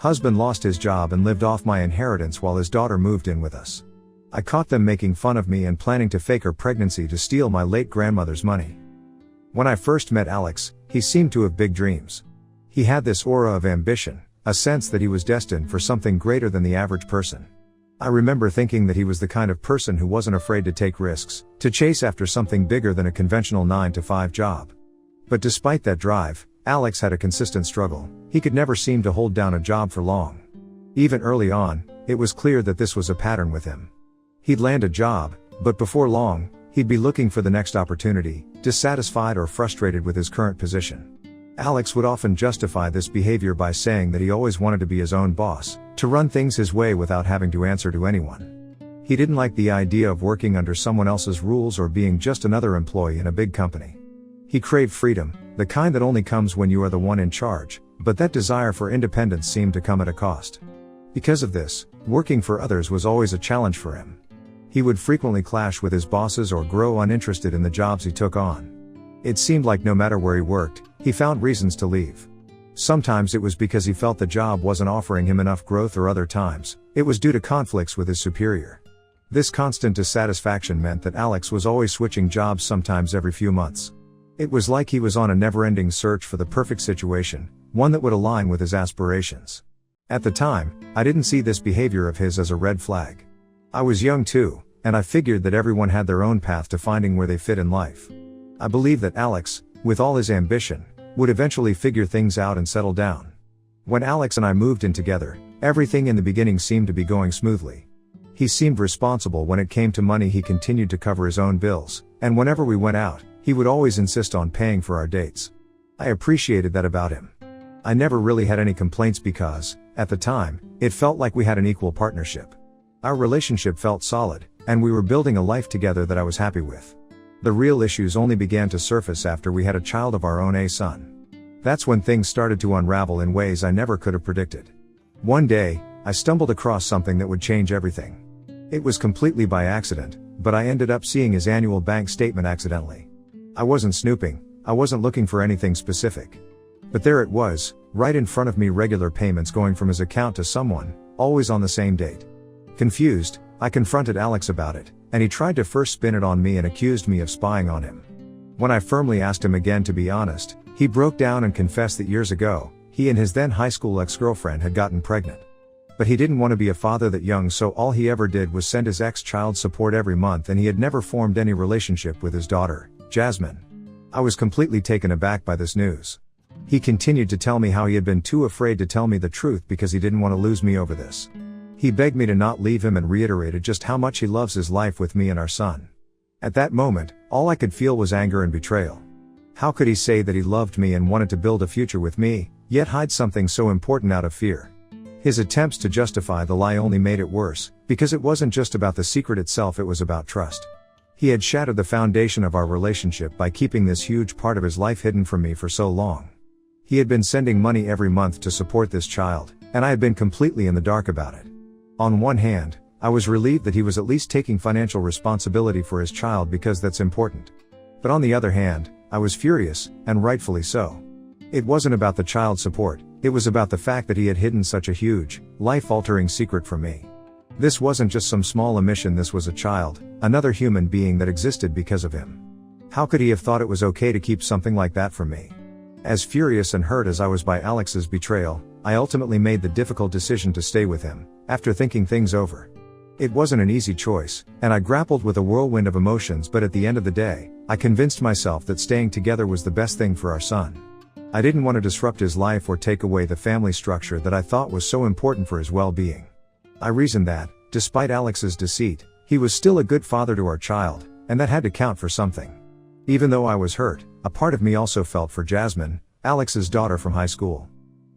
Husband lost his job and lived off my inheritance while his daughter moved in with us. I caught them making fun of me and planning to fake her pregnancy to steal my late grandmother's money. When I first met Alex, he seemed to have big dreams. He had this aura of ambition, a sense that he was destined for something greater than the average person. I remember thinking that he was the kind of person who wasn't afraid to take risks, to chase after something bigger than a conventional 9-to-5 job. But despite that drive, Alex had a consistent struggle. He could never seem to hold down a job for long. Even early on, it was clear that this was a pattern with him. He'd land a job, but before long, he'd be looking for the next opportunity, dissatisfied or frustrated with his current position. Alex would often justify this behavior by saying that he always wanted to be his own boss, to run things his way without having to answer to anyone. He didn't like the idea of working under someone else's rules or being just another employee in a big company. He craved freedom, the kind that only comes when you are the one in charge, but that desire for independence seemed to come at a cost. Because of this, working for others was always a challenge for him. He would frequently clash with his bosses or grow uninterested in the jobs he took on. It seemed like no matter where he worked, he found reasons to leave. Sometimes it was because he felt the job wasn't offering him enough growth, or other times, it was due to conflicts with his superior. This constant dissatisfaction meant that Alex was always switching jobs, sometimes every few months. It was like he was on a never-ending search for the perfect situation, one that would align with his aspirations. At the time, I didn't see this behavior of his as a red flag. I was young too, and I figured that everyone had their own path to finding where they fit in life. I believed that Alex, with all his ambition, would eventually figure things out and settle down. When Alex and I moved in together, everything in the beginning seemed to be going smoothly. He seemed responsible when it came to money. He continued to cover his own bills, and whenever we went out, he would always insist on paying for our dates. I appreciated that about him. I never really had any complaints because, at the time, it felt like we had an equal partnership. Our relationship felt solid, and we were building a life together that I was happy with. The real issues only began to surface after we had a child of our own, a son. That's when things started to unravel in ways I never could have predicted. One day, I stumbled across something that would change everything. It was completely by accident, but I ended up seeing his annual bank statement accidentally. I wasn't snooping, I wasn't looking for anything specific. But there it was, right in front of me, regular payments going from his account to someone, always on the same date. Confused, I confronted Alex about it, and he tried to first spin it on me and accused me of spying on him. When I firmly asked him again to be honest, he broke down and confessed that years ago, he and his then high school ex-girlfriend had gotten pregnant. But he didn't want to be a father that young, so all he ever did was send his ex child support every month, and he had never formed any relationship with his daughter, Jasmine. I was completely taken aback by this news. He continued to tell me how he had been too afraid to tell me the truth because he didn't want to lose me over this. He begged me to not leave him and reiterated just how much he loves his life with me and our son. At that moment, all I could feel was anger and betrayal. How could he say that he loved me and wanted to build a future with me, yet hide something so important out of fear? His attempts to justify the lie only made it worse, because it wasn't just about the secret itself, it was about trust. He had shattered the foundation of our relationship by keeping this huge part of his life hidden from me for so long. He had been sending money every month to support this child, and I had been completely in the dark about it. On one hand, I was relieved that he was at least taking financial responsibility for his child, because that's important. But on the other hand, I was furious, and rightfully so. It wasn't about the child support, it was about the fact that he had hidden such a huge, life-altering secret from me. This wasn't just some small omission, this was a child, another human being that existed because of him. How could he have thought it was okay to keep something like that from me? As furious and hurt as I was by Alex's betrayal, I ultimately made the difficult decision to stay with him, after thinking things over. It wasn't an easy choice, and I grappled with a whirlwind of emotions, but at the end of the day, I convinced myself that staying together was the best thing for our son. I didn't want to disrupt his life or take away the family structure that I thought was so important for his well-being. I reasoned that, despite Alex's deceit, he was still a good father to our child, and that had to count for something. Even though I was hurt, a part of me also felt for Jasmine, Alex's daughter from high school.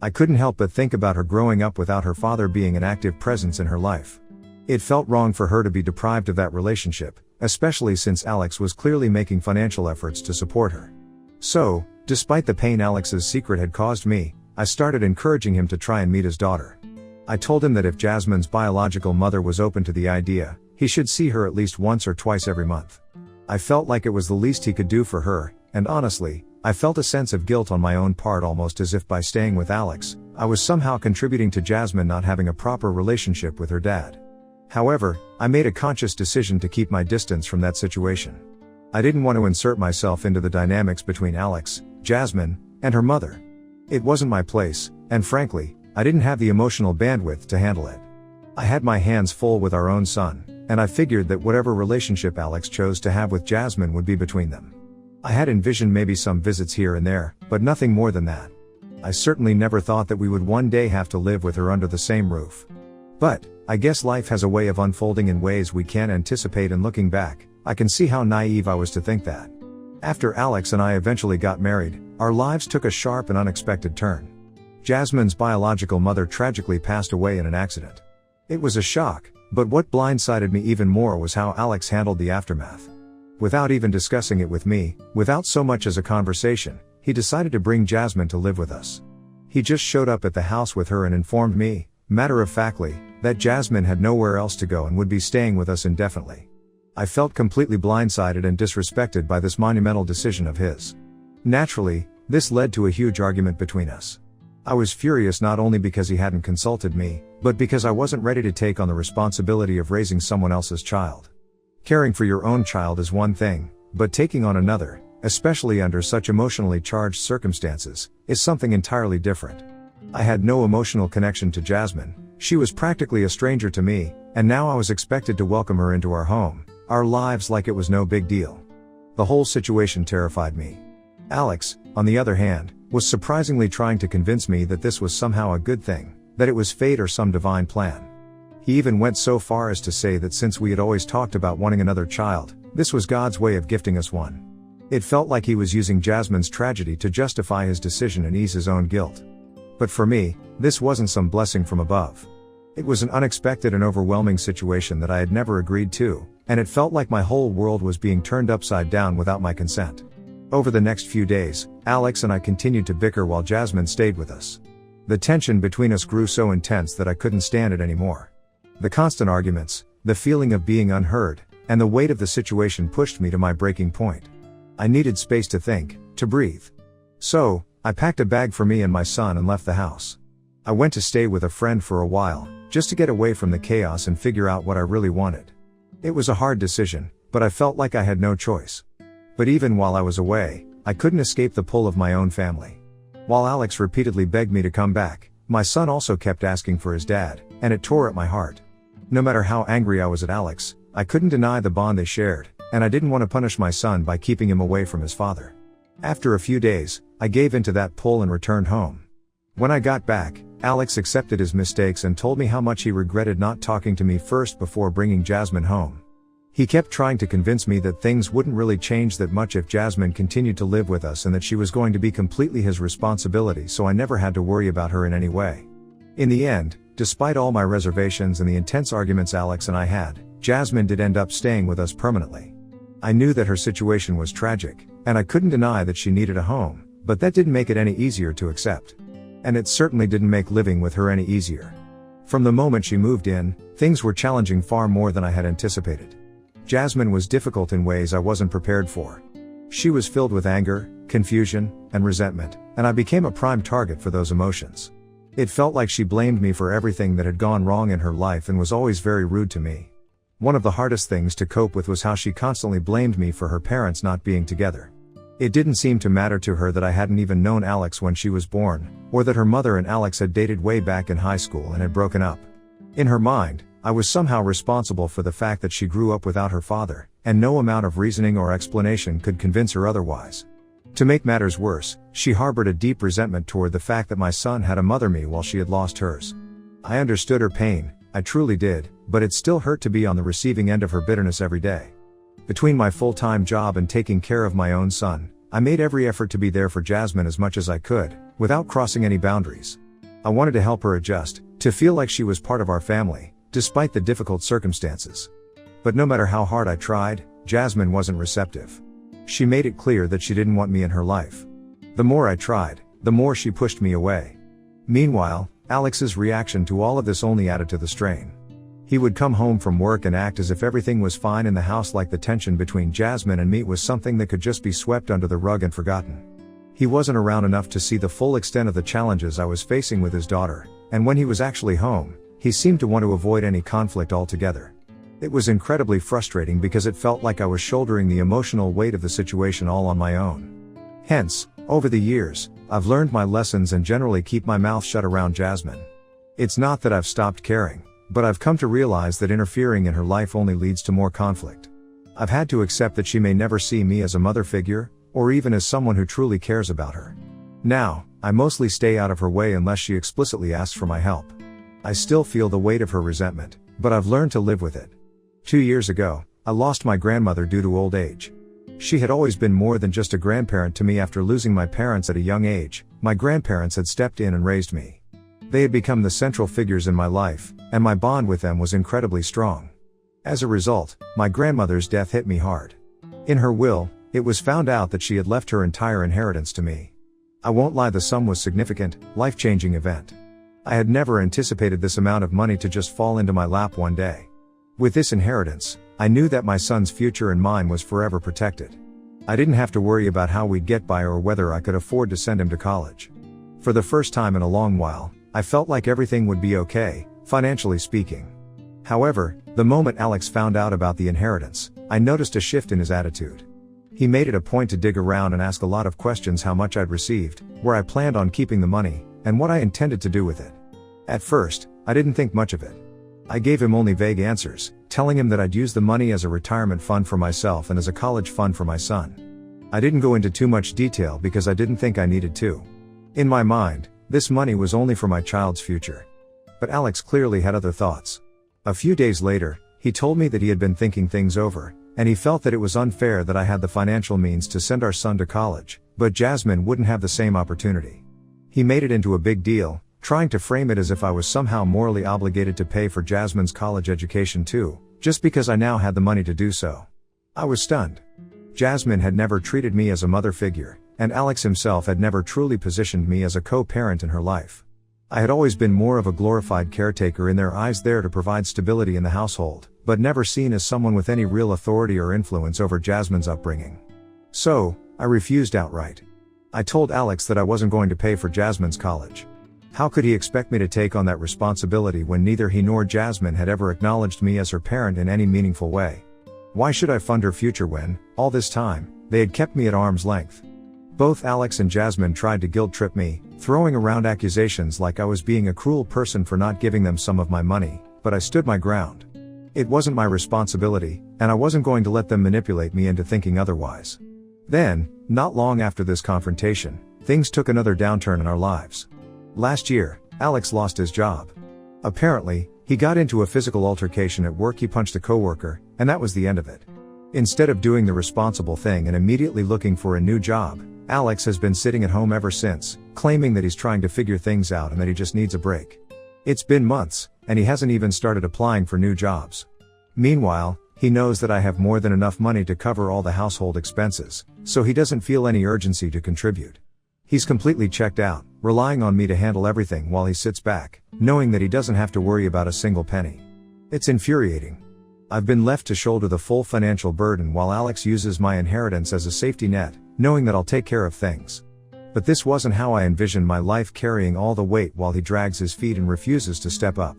I couldn't help but think about her growing up without her father being an active presence in her life. It felt wrong for her to be deprived of that relationship, especially since Alex was clearly making financial efforts to support her. So, despite the pain Alex's secret had caused me, I started encouraging him to try and meet his daughter. I told him that if Jasmine's biological mother was open to the idea, he should see her at least once or twice every month. I felt like it was the least he could do for her, and honestly, I felt a sense of guilt on my own part, almost as if by staying with Alex, I was somehow contributing to Jasmine not having a proper relationship with her dad. However, I made a conscious decision to keep my distance from that situation. I didn't want to insert myself into the dynamics between Alex, Jasmine, and her mother. It wasn't my place, and frankly, I didn't have the emotional bandwidth to handle it. I had my hands full with our own son, and I figured that whatever relationship Alex chose to have with Jasmine would be between them. I had envisioned maybe some visits here and there, but nothing more than that. I certainly never thought that we would one day have to live with her under the same roof. But, I guess life has a way of unfolding in ways we can't anticipate, and looking back, I can see how naive I was to think that. After Alex and I eventually got married, our lives took a sharp and unexpected turn. Jasmine's biological mother tragically passed away in an accident. It was a shock, but what blindsided me even more was how Alex handled the aftermath. Without even discussing it with me, without so much as a conversation, he decided to bring Jasmine to live with us. He just showed up at the house with her and informed me, matter-of-factly, that Jasmine had nowhere else to go and would be staying with us indefinitely. I felt completely blindsided and disrespected by this monumental decision of his. Naturally, this led to a huge argument between us. I was furious not only because he hadn't consulted me, but because I wasn't ready to take on the responsibility of raising someone else's child. Caring for your own child is one thing, but taking on another, especially under such emotionally charged circumstances, is something entirely different. I had no emotional connection to Jasmine, she was practically a stranger to me, and now I was expected to welcome her into our home, our lives, like it was no big deal. The whole situation terrified me. Alex, on the other hand, was surprisingly trying to convince me that this was somehow a good thing, that it was fate or some divine plan. He even went so far as to say that since we had always talked about wanting another child, this was God's way of gifting us one. It felt like he was using Jasmine's tragedy to justify his decision and ease his own guilt. But for me, this wasn't some blessing from above. It was an unexpected and overwhelming situation that I had never agreed to, and it felt like my whole world was being turned upside down without my consent. Over the next few days, Alex and I continued to bicker while Jasmine stayed with us. The tension between us grew so intense that I couldn't stand it anymore. The constant arguments, the feeling of being unheard, and the weight of the situation pushed me to my breaking point. I needed space to think, to breathe. So, I packed a bag for me and my son and left the house. I went to stay with a friend for a while, just to get away from the chaos and figure out what I really wanted. It was a hard decision, but I felt like I had no choice. But even while I was away, I couldn't escape the pull of my own family. While Alex repeatedly begged me to come back, my son also kept asking for his dad, and it tore at my heart. No matter how angry I was at Alex, I couldn't deny the bond they shared, and I didn't want to punish my son by keeping him away from his father. After a few days, I gave in to that pull and returned home. When I got back, Alex accepted his mistakes and told me how much he regretted not talking to me first before bringing Jasmine home. He kept trying to convince me that things wouldn't really change that much if Jasmine continued to live with us and that she was going to be completely his responsibility, so I never had to worry about her in any way. In the end, despite all my reservations and the intense arguments Alex and I had, Jasmine did end up staying with us permanently. I knew that her situation was tragic, and I couldn't deny that she needed a home, but that didn't make it any easier to accept. And it certainly didn't make living with her any easier. From the moment she moved in, things were challenging far more than I had anticipated. Jasmine was difficult in ways I wasn't prepared for. She was filled with anger, confusion, and resentment, and I became a prime target for those emotions. It felt like she blamed me for everything that had gone wrong in her life and was always very rude to me. One of the hardest things to cope with was how she constantly blamed me for her parents not being together. It didn't seem to matter to her that I hadn't even known Alex when she was born, or that her mother and Alex had dated way back in high school and had broken up. In her mind, I was somehow responsible for the fact that she grew up without her father, and no amount of reasoning or explanation could convince her otherwise. To make matters worse, she harbored a deep resentment toward the fact that my son had a mother me while she had lost hers. I understood her pain, I truly did, but it still hurt to be on the receiving end of her bitterness every day. Between my full-time job and taking care of my own son, I made every effort to be there for Jasmine as much as I could, without crossing any boundaries. I wanted to help her adjust, to feel like she was part of our family, despite the difficult circumstances. But no matter how hard I tried, Jasmine wasn't receptive. She made it clear that she didn't want me in her life. The more I tried, the more she pushed me away. Meanwhile, Alex's reaction to all of this only added to the strain. He would come home from work and act as if everything was fine in the house, like the tension between Jasmine and me was something that could just be swept under the rug and forgotten. He wasn't around enough to see the full extent of the challenges I was facing with his daughter, and when he was actually home, he seemed to want to avoid any conflict altogether. It was incredibly frustrating because it felt like I was shouldering the emotional weight of the situation all on my own. Hence, over the years, I've learned my lessons and generally keep my mouth shut around Jasmine. It's not that I've stopped caring, but I've come to realize that interfering in her life only leads to more conflict. I've had to accept that she may never see me as a mother figure, or even as someone who truly cares about her. Now, I mostly stay out of her way unless she explicitly asks for my help. I still feel the weight of her resentment, but I've learned to live with it. 2 years ago, I lost my grandmother due to old age. She had always been more than just a grandparent to me. After losing my parents at a young age, my grandparents had stepped in and raised me. They had become the central figures in my life, and my bond with them was incredibly strong. As a result, my grandmother's death hit me hard. In her will, it was found out that she had left her entire inheritance to me. I won't lie, the sum was significant, life-changing event. I had never anticipated this amount of money to just fall into my lap one day. With this inheritance, I knew that my son's future and mine was forever protected. I didn't have to worry about how we'd get by or whether I could afford to send him to college. For the first time in a long while, I felt like everything would be okay, financially speaking. However, the moment Alex found out about the inheritance, I noticed a shift in his attitude. He made it a point to dig around and ask a lot of questions: how much I'd received, where I planned on keeping the money, and what I intended to do with it. At first, I didn't think much of it. I gave him only vague answers, telling him that I'd use the money as a retirement fund for myself and as a college fund for my son. I didn't go into too much detail because I didn't think I needed to. In my mind, this money was only for my child's future. But Alex clearly had other thoughts. A few days later, he told me that he had been thinking things over, and he felt that it was unfair that I had the financial means to send our son to college, but Jasmine wouldn't have the same opportunity. He made it into a big deal, trying to frame it as if I was somehow morally obligated to pay for Jasmine's college education too, just because I now had the money to do so. I was stunned. Jasmine had never treated me as a mother figure, and Alex himself had never truly positioned me as a co-parent in her life. I had always been more of a glorified caretaker in their eyes, there to provide stability in the household, but never seen as someone with any real authority or influence over Jasmine's upbringing. So, I refused outright. I told Alex that I wasn't going to pay for Jasmine's college. How could he expect me to take on that responsibility when neither he nor Jasmine had ever acknowledged me as her parent in any meaningful way? Why should I fund her future when, all this time, they had kept me at arm's length? Both Alex and Jasmine tried to guilt-trip me, throwing around accusations like I was being a cruel person for not giving them some of my money, but I stood my ground. It wasn't my responsibility, and I wasn't going to let them manipulate me into thinking otherwise. Then, not long after this confrontation, things took another downturn in our lives. Last year, Alex lost his job. Apparently, he got into a physical altercation at work. He punched a coworker, and that was the end of it. Instead of doing the responsible thing and immediately looking for a new job, Alex has been sitting at home ever since, claiming that he's trying to figure things out and that he just needs a break. It's been months, and he hasn't even started applying for new jobs. Meanwhile, he knows that I have more than enough money to cover all the household expenses, so he doesn't feel any urgency to contribute. He's completely checked out, relying on me to handle everything while he sits back, knowing that he doesn't have to worry about a single penny. It's infuriating. I've been left to shoulder the full financial burden while Alex uses my inheritance as a safety net, knowing that I'll take care of things. But this wasn't how I envisioned my life, carrying all the weight while he drags his feet and refuses to step up.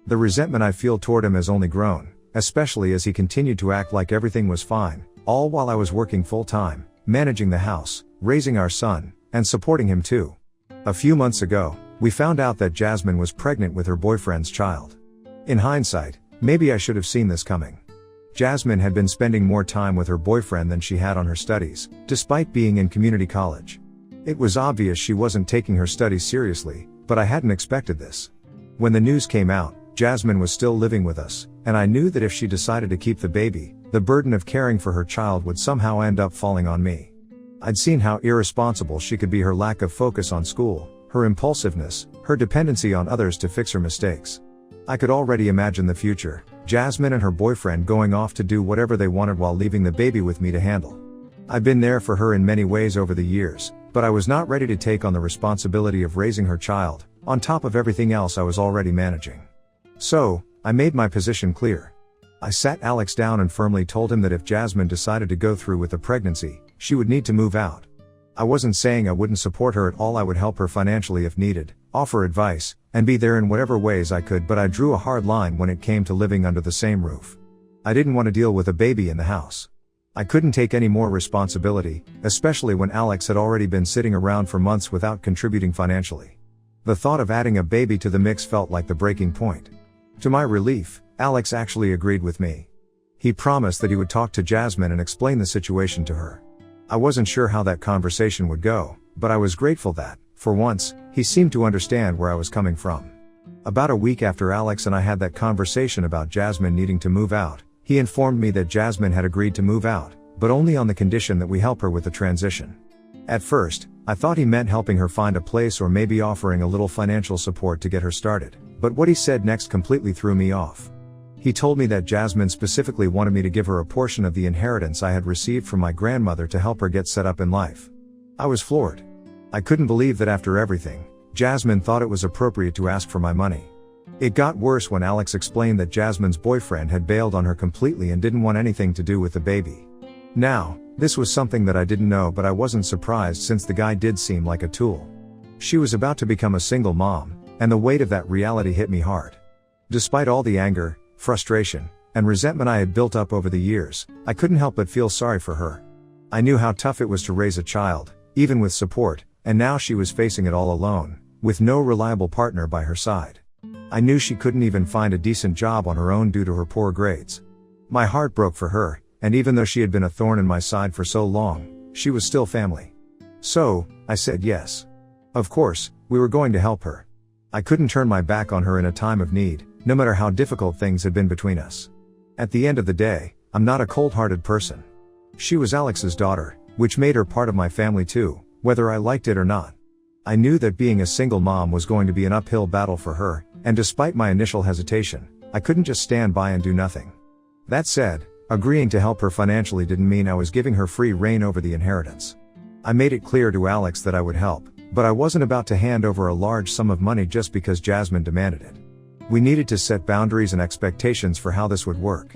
The resentment I feel toward him has only grown, especially as he continued to act like everything was fine, all while I was working full-time, managing the house, raising our son, and supporting him too. A few months ago, we found out that Jasmine was pregnant with her boyfriend's child. In hindsight, maybe I should have seen this coming. Jasmine had been spending more time with her boyfriend than she had on her studies, despite being in community college. It was obvious she wasn't taking her studies seriously, but I hadn't expected this. When the news came out, Jasmine was still living with us, and I knew that if she decided to keep the baby, the burden of caring for her child would somehow end up falling on me. I'd seen how irresponsible she could be, her lack of focus on school, her impulsiveness, her dependency on others to fix her mistakes. I could already imagine the future, Jasmine and her boyfriend going off to do whatever they wanted while leaving the baby with me to handle. I've been there for her in many ways over the years, but I was not ready to take on the responsibility of raising her child, on top of everything else I was already managing. So, I made my position clear. I sat Alex down and firmly told him that if Jasmine decided to go through with the pregnancy, she would need to move out. I wasn't saying I wouldn't support her at all. I would help her financially if needed, offer advice, and be there in whatever ways I could, but I drew a hard line when it came to living under the same roof. I didn't want to deal with a baby in the house. I couldn't take any more responsibility, especially when Alex had already been sitting around for months without contributing financially. The thought of adding a baby to the mix felt like the breaking point. To my relief, Alex actually agreed with me. He promised that he would talk to Jasmine and explain the situation to her. I wasn't sure how that conversation would go, but I was grateful that, for once, he seemed to understand where I was coming from. About a week after Alex and I had that conversation about Jasmine needing to move out, he informed me that Jasmine had agreed to move out, but only on the condition that we help her with the transition. At first, I thought he meant helping her find a place or maybe offering a little financial support to get her started, but what he said next completely threw me off. He told me that Jasmine specifically wanted me to give her a portion of the inheritance I had received from my grandmother to help her get set up in life. I was floored. I couldn't believe that after everything, Jasmine thought it was appropriate to ask for my money. It got worse when Alex explained that Jasmine's boyfriend had bailed on her completely and didn't want anything to do with the baby. Now, this was something that I didn't know, but I wasn't surprised since the guy did seem like a tool. She was about to become a single mom, and the weight of that reality hit me hard. Despite all the anger, frustration, and resentment I had built up over the years, I couldn't help but feel sorry for her. I knew how tough it was to raise a child, even with support, and now she was facing it all alone, with no reliable partner by her side. I knew she couldn't even find a decent job on her own due to her poor grades. My heart broke for her, and even though she had been a thorn in my side for so long, she was still family. So, I said yes. Of course, we were going to help her. I couldn't turn my back on her in a time of need, no matter how difficult things had been between us. At the end of the day, I'm not a cold-hearted person. She was Alex's daughter, which made her part of my family too, whether I liked it or not. I knew that being a single mom was going to be an uphill battle for her, and despite my initial hesitation, I couldn't just stand by and do nothing. That said, agreeing to help her financially didn't mean I was giving her free reign over the inheritance. I made it clear to Alex that I would help, but I wasn't about to hand over a large sum of money just because Jasmine demanded it. We needed to set boundaries and expectations for how this would work.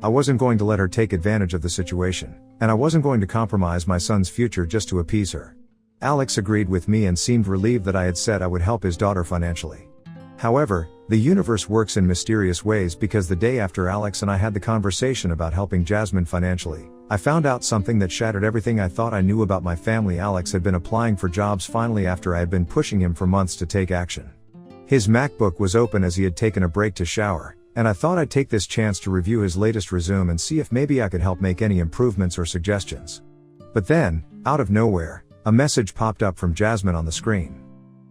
I wasn't going to let her take advantage of the situation, and I wasn't going to compromise my son's future just to appease her. Alex agreed with me and seemed relieved that I had said I would help his daughter financially. However, the universe works in mysterious ways, because the day after Alex and I had the conversation about helping Jasmine financially, I found out something that shattered everything I thought I knew about my family. Alex had been applying for jobs finally after I had been pushing him for months to take action. His MacBook was open as he had taken a break to shower, and I thought I'd take this chance to review his latest resume and see if maybe I could help make any improvements or suggestions. But then, out of nowhere, a message popped up from Jasmine on the screen.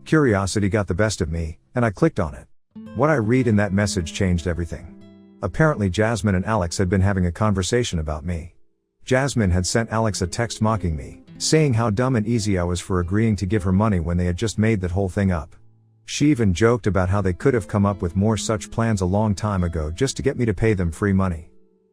Curiosity got the best of me, and I clicked on it. What I read in that message changed everything. Apparently Jasmine and Alex had been having a conversation about me. Jasmine had sent Alex a text mocking me, saying how dumb and easy I was for agreeing to give her money when they had just made that whole thing up. She even joked about how they could have come up with more such plans a long time ago just to get me to pay them free money.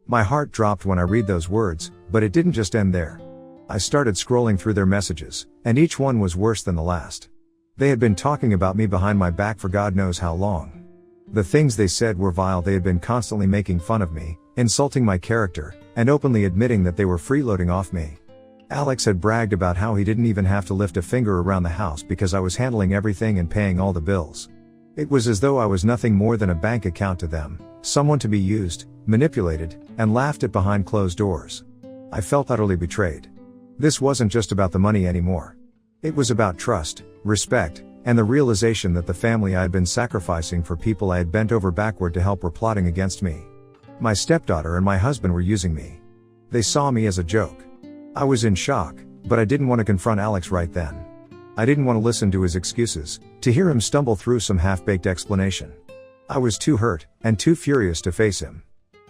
My heart dropped when I read those words, but it didn't just end there. I started scrolling through their messages, and each one was worse than the last. They had been talking about me behind my back for God knows how long. The things they said were vile. They had been constantly making fun of me, insulting my character, and openly admitting that they were freeloading off me. Alex had bragged about how he didn't even have to lift a finger around the house because I was handling everything and paying all the bills. It was as though I was nothing more than a bank account to them, someone to be used, manipulated, and laughed at behind closed doors. I felt utterly betrayed. This wasn't just about the money anymore. It was about trust, respect, and the realization that the family I had been sacrificing for people I had bent over backward to help were plotting against me. My stepdaughter and my husband were using me. They saw me as a joke. I was in shock, but I didn't want to confront Alex right then. I didn't want to listen to his excuses, to hear him stumble through some half-baked explanation. I was too hurt, and too furious to face him.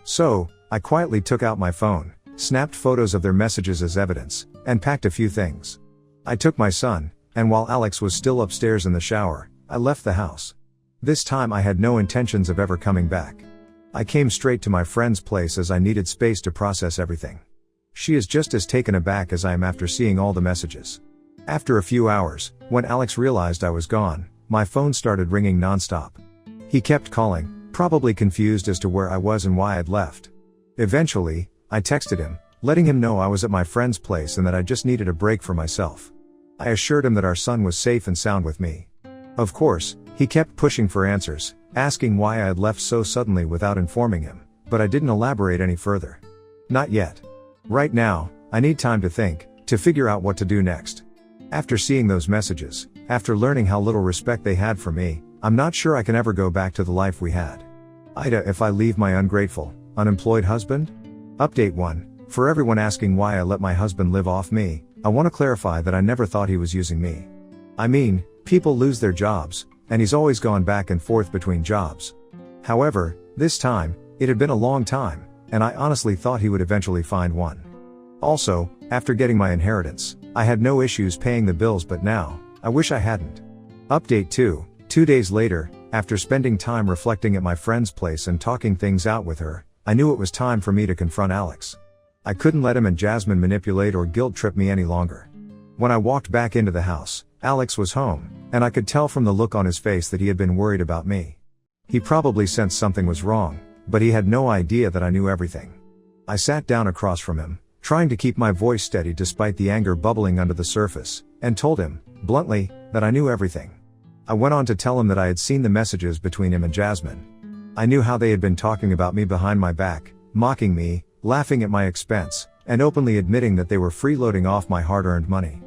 So, I quietly took out my phone, snapped photos of their messages as evidence, and packed a few things. I took my son, and while Alex was still upstairs in the shower, I left the house. This time I had no intentions of ever coming back. I came straight to my friend's place as I needed space to process everything. She is just as taken aback as I am after seeing all the messages. After a few hours, when Alex realized I was gone, my phone started ringing nonstop. He kept calling, probably confused as to where I was and why I'd left. Eventually, I texted him, letting him know I was at my friend's place and that I just needed a break for myself. I assured him that our son was safe and sound with me. Of course, he kept pushing for answers, asking why I had left so suddenly without informing him, but I didn't elaborate any further. Not yet. Right now, I need time to think, to figure out what to do next. After seeing those messages, after learning how little respect they had for me, I'm not sure I can ever go back to the life we had. Ida, if I leave my ungrateful, unemployed husband? Update 1. For everyone asking why I let my husband live off me, I want to clarify that I never thought he was using me. I mean, people lose their jobs, and he's always gone back and forth between jobs. However, this time, it had been a long time, and I honestly thought he would eventually find one. Also, after getting my inheritance, I had no issues paying the bills, but now, I wish I hadn't. Update 2. 2 days later, after spending time reflecting at my friend's place and talking things out with her, I knew it was time for me to confront Alex. I couldn't let him and Jasmine manipulate or guilt trip me any longer. When I walked back into the house, Alex was home, and I could tell from the look on his face that he had been worried about me. He probably sensed something was wrong, but he had no idea that I knew everything. I sat down across from him, trying to keep my voice steady despite the anger bubbling under the surface, and told him, bluntly, that I knew everything. I went on to tell him that I had seen the messages between him and Jasmine. I knew how they had been talking about me behind my back, mocking me, laughing at my expense, and openly admitting that they were freeloading off my hard-earned money.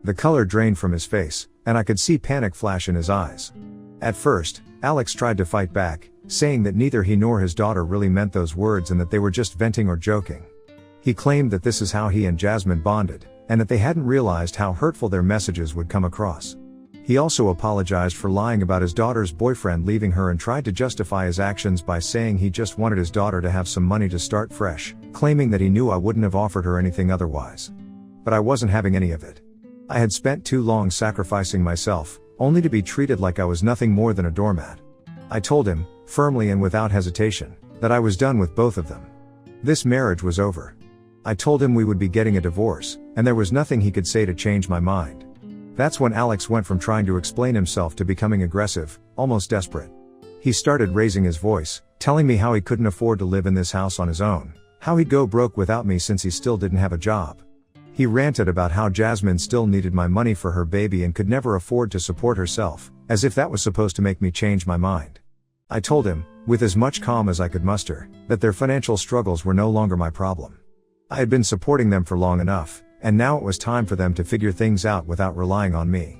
The color drained from his face, and I could see panic flash in his eyes. At first, Alex tried to fight back, saying that neither he nor his daughter really meant those words and that they were just venting or joking. He claimed that this is how he and Jasmine bonded, and that they hadn't realized how hurtful their messages would come across. He also apologized for lying about his daughter's boyfriend leaving her and tried to justify his actions by saying he just wanted his daughter to have some money to start fresh, claiming that he knew I wouldn't have offered her anything otherwise. But I wasn't having any of it. I had spent too long sacrificing myself, only to be treated like I was nothing more than a doormat. I told him, firmly and without hesitation, that I was done with both of them. This marriage was over. I told him we would be getting a divorce, and there was nothing he could say to change my mind. That's when Alex went from trying to explain himself to becoming aggressive, almost desperate. He started raising his voice, telling me how he couldn't afford to live in this house on his own, how he'd go broke without me since he still didn't have a job. He ranted about how Jasmine still needed my money for her baby and could never afford to support herself, as if that was supposed to make me change my mind. I told him, with as much calm as I could muster, that their financial struggles were no longer my problem. I had been supporting them for long enough, and now it was time for them to figure things out without relying on me.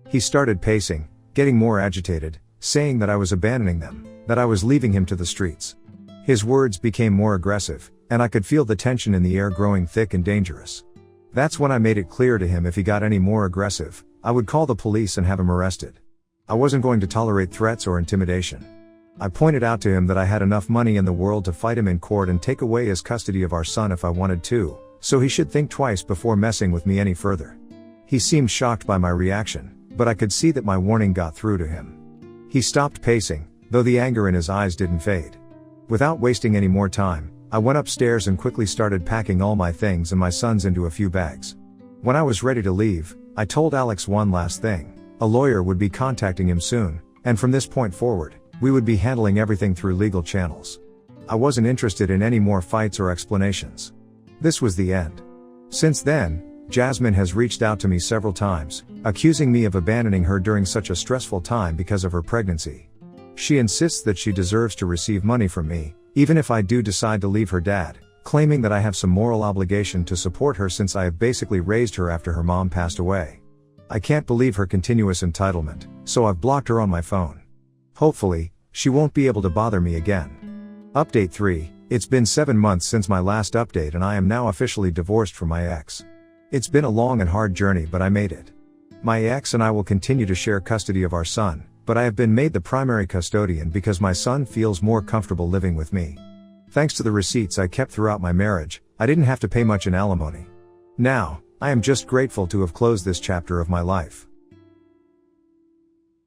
He started pacing, getting more agitated, saying that I was abandoning them, that I was leaving him to the streets. His words became more aggressive, and I could feel the tension in the air growing thick and dangerous. That's when I made it clear to him if he got any more aggressive, I would call the police and have him arrested. I wasn't going to tolerate threats or intimidation. I pointed out to him that I had enough money in the world to fight him in court and take away his custody of our son if I wanted to, so he should think twice before messing with me any further. He seemed shocked by my reaction, but I could see that my warning got through to him. He stopped pacing, though the anger in his eyes didn't fade. Without wasting any more time, I went upstairs and quickly started packing all my things and my son's into a few bags. When I was ready to leave, I told Alex one last thing. A lawyer would be contacting him soon, and from this point forward, we would be handling everything through legal channels. I wasn't interested in any more fights or explanations. This was the end. Since then, Jasmine has reached out to me several times, accusing me of abandoning her during such a stressful time because of her pregnancy. She insists that she deserves to receive money from me, even if I do decide to leave her dad, claiming that I have some moral obligation to support her since I have basically raised her after her mom passed away. I can't believe her continuous entitlement, so I've blocked her on my phone. Hopefully, she won't be able to bother me again. Update 3. It's been 7 months since my last update and I am now officially divorced from my ex. It's been a long and hard journey, but I made it. My ex and I will continue to share custody of our son, but I have been made the primary custodian because my son feels more comfortable living with me. Thanks to the receipts I kept throughout my marriage, I didn't have to pay much in alimony. Now, I am just grateful to have closed this chapter of my life.